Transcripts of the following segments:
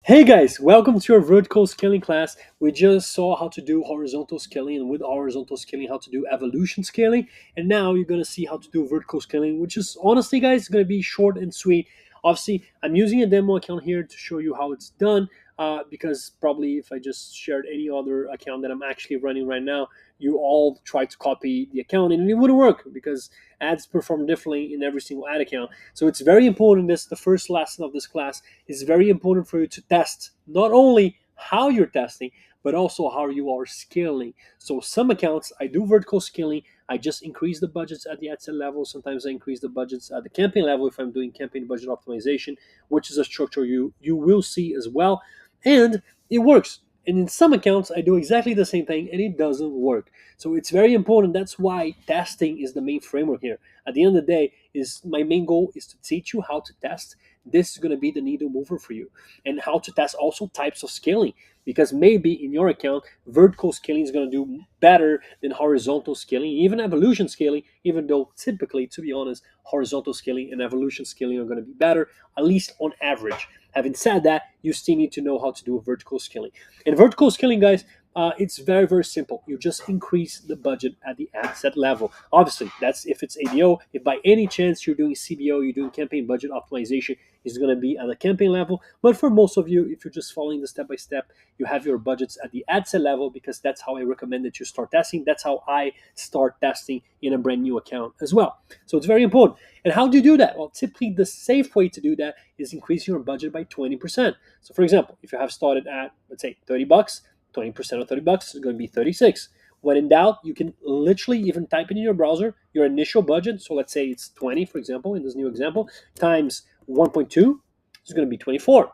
Hey guys, welcome to your vertical scaling class. We just saw how to do horizontal scaling, and with horizontal scaling, how to do evolution scaling. And now you're going to see how to do vertical scaling, which is honestly, guys, going to be short and sweet. Obviously, I'm using a demo account here to show you how it's done because probably if I just shared any other account that I'm actually running right now, you all try to copy the account and it wouldn't work because ads perform differently in every single ad account. So it's very important. This the first lesson of this class is very important for you to test not only how you're testing, but also how you are scaling. So some accounts, I do vertical scaling. I just increase the budgets at the ad set level. Sometimes I increase the budgets at the campaign level if I'm doing campaign budget optimization, which is a structure you will see as well. And it works. And in some accounts, I do exactly the same thing and it doesn't work. So it's very important. That's why testing is the main framework here. At the end of the day, is my main goal is to teach you how to test. This is going to be the needle mover for you, and how to test also types of scaling, because maybe in your account vertical scaling is going to do better than horizontal scaling, even evolution scaling, even though typically, to be honest, horizontal scaling and evolution scaling are going to be better, at least on average. Having said that, you still need to know how to do vertical scaling. And vertical scaling, guys, it's very, very simple. You just increase the budget at the ad set level. Obviously, that's if it's ABO. If by any chance you're doing CBO, you're doing campaign budget optimization, it's going to be at the campaign level. But for most of you, if you're just following the step by step, you have your budgets at the ad set level, because that's how I recommend that you start testing. That's how I start testing in a brand new account as well. So it's very important. And how do you do that? Well, typically the safe way to do that is increasing your budget by 20%. So for example, if you have started at, let's say, $30, 20% of $30 is going to be 36. When in doubt, you can literally even type it in your browser, your initial budget. So let's say it's 20, for example, in this new example, times 1.2 is going to be 24,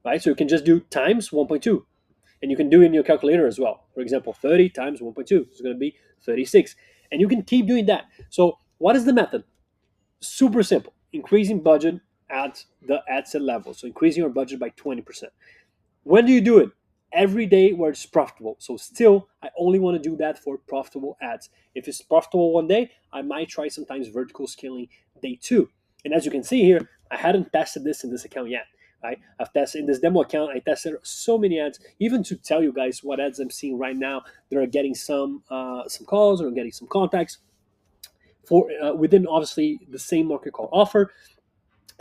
right? So you can just do times 1.2. And you can do it in your calculator as well. For example, 30 times 1.2 is going to be 36. And you can keep doing that. So what is the method? Super simple. Increasing budget at the ad set level. So increasing your budget by 20%. When do you do it? Every day where it's profitable. So still, I only want to do that for profitable ads. If it's profitable one day, I might try sometimes vertical scaling day two. And as you can see here, I hadn't tested this in this account yet. Right? I've tested in this demo account. I tested so many ads, even to tell you guys what ads I'm seeing right now. They're getting some calls or getting some contacts for within obviously the same market call offer.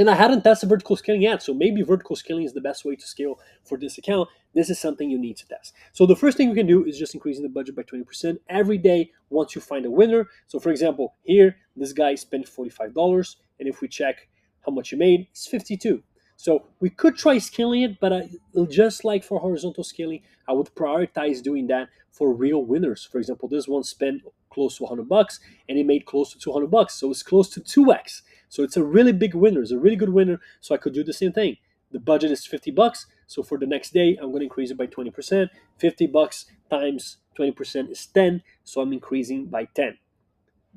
And I hadn't tested vertical scaling yet, so maybe vertical scaling is the best way to scale for this account. This is something you need to test. So the first thing you can do is just increasing the budget by 20% every day once you find a winner. So for example, here, this guy spent $45, and if we check how much he made, it's 52. So we could try scaling it, but just like for horizontal scaling, I would prioritize doing that for real winners. For example, this one spent close to $100 and he made close to $200, so it's close to 2x. So it's a really big winner. It's a really good winner. So I could do the same thing. The budget is $50. So for the next day, I'm going to increase it by 20%. $50 times 20% is 10. So I'm increasing by 10.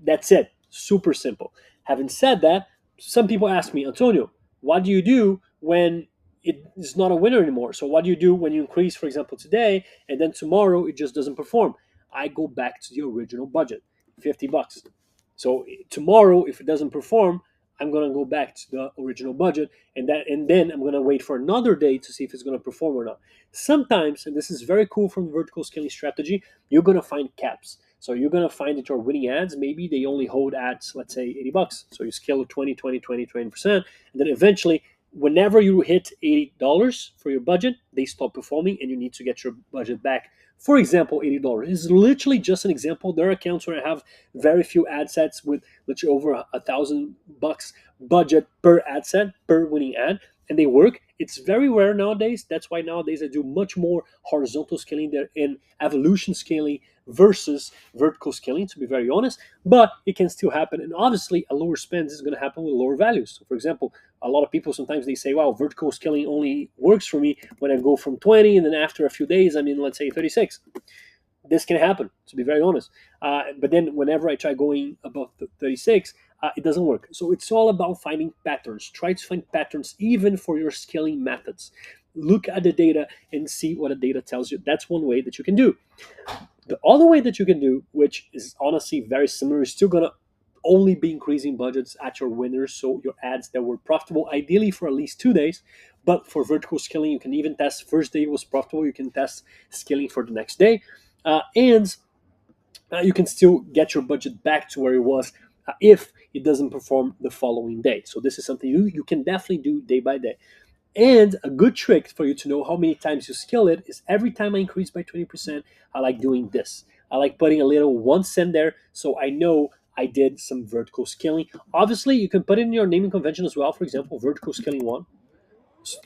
That's it. Super simple. Having said that, some people ask me, Antonio, what do you do when it is not a winner anymore? So what do you do when you increase, for example, today, and then tomorrow it just doesn't perform? I go back to the original budget, $50. So tomorrow, if it doesn't perform, I'm gonna go back to the original budget, and then I'm gonna wait for another day to see if it's gonna perform or not. Sometimes, and this is very cool from the vertical scaling strategy, you're gonna find caps. So you're gonna find that your winning ads, maybe they only hold ads, let's say $80. So you scale to 20, 20, 20, 20%, and then eventually, whenever you hit $80 for your budget, they stop performing and you need to get your budget back. For example, $80 is literally just an example. There are accounts where I have very few ad sets with literally over $1,000 budget per ad set, per winning ad, and they work. It's very rare nowadays. That's why nowadays I do much more horizontal scaling there in evolution scaling versus vertical scaling, to be very honest. But it can still happen, and obviously a lower spend is going to happen with lower values. So for example, a lot of people sometimes they say, wow, vertical scaling only works for me when I go from 20 and then after a few days I'm in, let's say, 36. This can happen, to be very honest. But then whenever I try going above 36, it doesn't work. So it's all about finding patterns. Try to find patterns even for your scaling methods. Look at the data and see what the data tells you. That's one way that you can do. The other way that you can do, which is honestly very similar, is still gonna only be increasing budgets at your winners, so your ads that were profitable, ideally for at least 2 days. But for vertical scaling, you can even test first day was profitable. You can test scaling for the next day, and you can still get your budget back to where it was if it doesn't perform the following day. So this is something you can definitely do day by day. And a good trick for you to know how many times you scale it is every time I increase by 20%, I like doing this. I like putting a little 1 cent there so I know I did some vertical scaling. Obviously, you can put it in your naming convention as well. For example, vertical scaling 1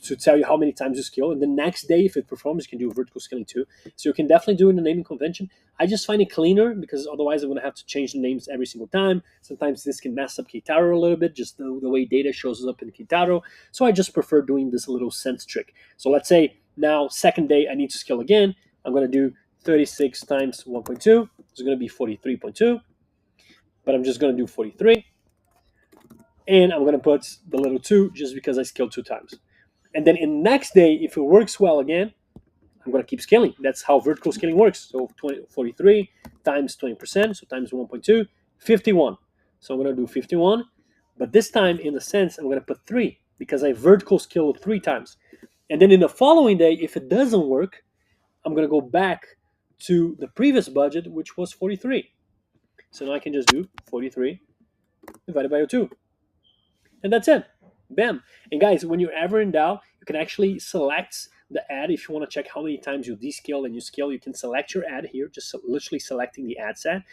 to tell you how many times you scale. And the next day, if it performs, you can do vertical scaling too. So you can definitely do it in the naming convention. I just find it cleaner because otherwise I'm going to have to change the names every single time. Sometimes this can mess up Kitaro a little bit, just the way data shows up in Kitaro. So I just prefer doing this little sense trick. So let's say now, second day, I need to scale again. I'm going to do 36 times 1.2. It's going to be 43.2. But I'm just going to do 43. And I'm going to put the little 2 just because I scaled 2 times. And then in the next day, if it works well again, I'm going to keep scaling. That's how vertical scaling works. So 43 times 20%, so times 1.2, 51. So I'm going to do 51. But this time, in a sense, I'm going to put 3 because I vertical scaled 3 times. And then in the following day, if it doesn't work, I'm going to go back to the previous budget, which was 43. So now I can just do 43 divided by 2. And that's it. Bam. And guys, when you're ever in doubt, you can actually select the ad. If you want to check how many times you descale and you scale, you can select your ad here, just literally selecting the ad set,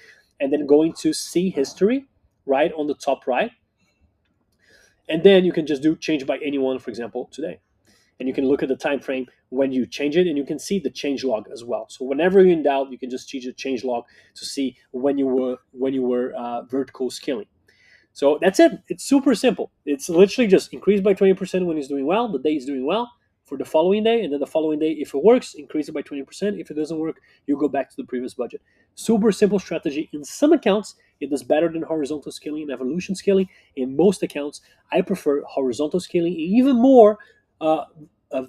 and then going to see history right on the top right. And then you can just do change by anyone, for example, today. And you can look at the time frame when you change it, and you can see the change log as well. So whenever you're in doubt, you can just change the change log to see when you were vertical scaling. So that's it. It's super simple. It's literally just increase by 20% when it's doing well, the day is doing well for the following day. And then the following day, if it works, increase it by 20%. If it doesn't work, you go back to the previous budget. Super simple strategy. In some accounts, it does better than horizontal scaling and evolution scaling. In most accounts, I prefer horizontal scaling and even more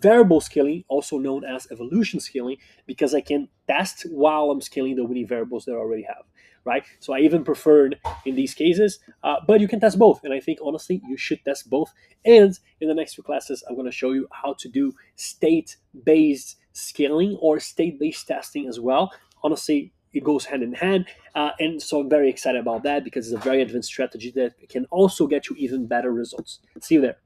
variable scaling, also known as evolution scaling, because I can test while I'm scaling the winning variables that I already have, right? So I even preferred in these cases, but you can test both. And I think, honestly, you should test both. And in the next few classes, I'm going to show you how to do state-based scaling or state-based testing as well. Honestly, it goes hand in hand. And so I'm very excited about that because it's a very advanced strategy that can also get you even better results. See you there.